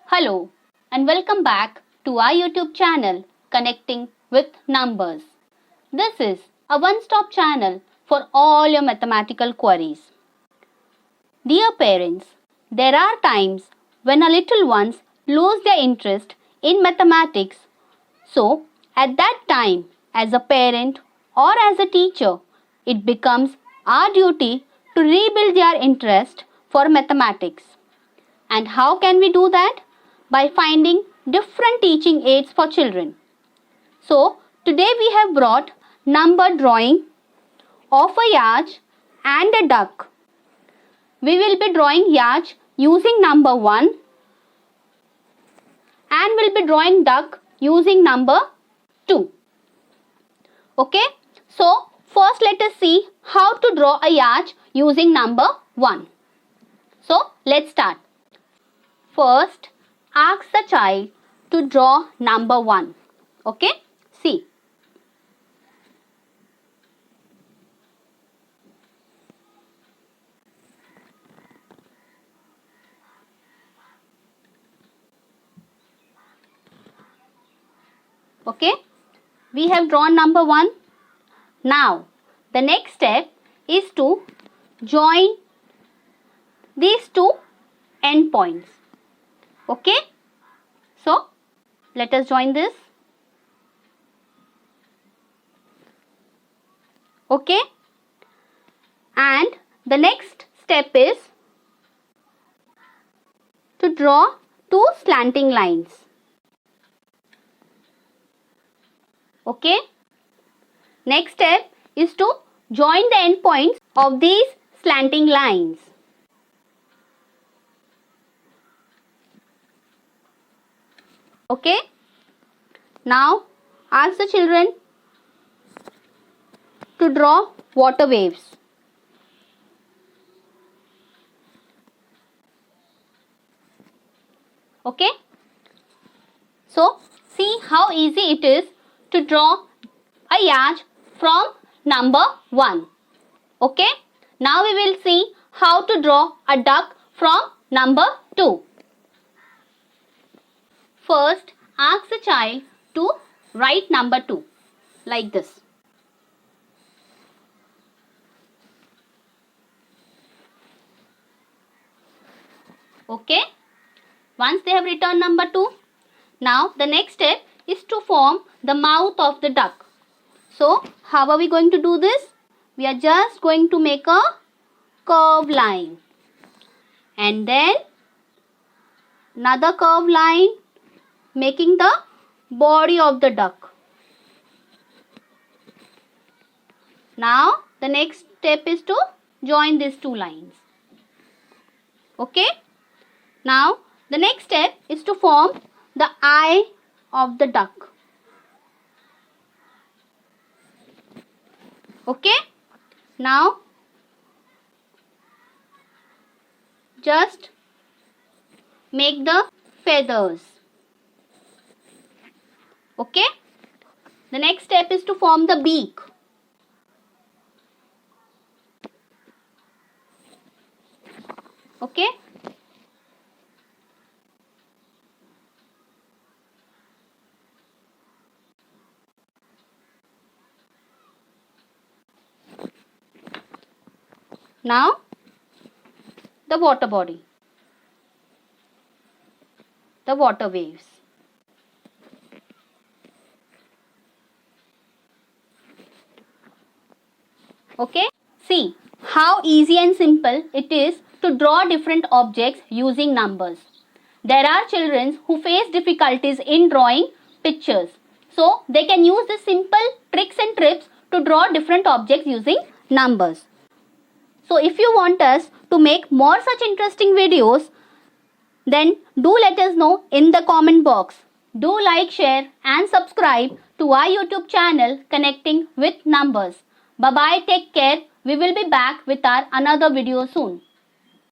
Hello and welcome back to our YouTube channel Connecting with Numbers. This is a one-stop channel for all your mathematical queries. Dear parents, there are times when our little ones lose their interest in mathematics. So, at that time, as a parent or as a teacher, it becomes our duty to rebuild their interest for mathematics. And how can we do that? By finding different teaching aids for children. So, today we have brought number drawing of a yacht and a duck. We will be drawing yacht using number 1 and will be drawing duck using number 2. Okay, so first let us see how to draw a yacht using number 1. So, let's start. First, ask the child to draw number 1. Okay, see. Okay, we have drawn number 1. Now, the next step is to join these two endpoints. Okay, so let us join this. Okay, and the next step is to draw two slanting lines. Okay, next step is to join the endpoints of these slanting lines. Okay, now ask the children to draw water waves. Okay, so see how easy it is to draw a yacht from number 1. Okay, now we will see how to draw a duck from number 2. First, ask the child to write number 2 like this. Okay, once they have written number 2, now the next step is to form the mouth of the duck. So, how are we going to do this? We are just going to make a curved line and then another curved line making the body of the duck. Now, the next step is to join these two lines. Okay, now the next step is to form the eye of the duck. Okay, now just make the feathers. Okay, the next step is to form the beak. Okay, now the water body, the water waves. Okay, see how easy and simple it is to draw different objects using numbers. There are children who face difficulties in drawing pictures. So, they can use the simple tricks and tips to draw different objects using numbers. So, if you want us to make more such interesting videos, then do let us know in the comment box. Do like, share and subscribe to our YouTube channel Connecting with Numbers. Bye-bye, take care. We will be back with our another video soon.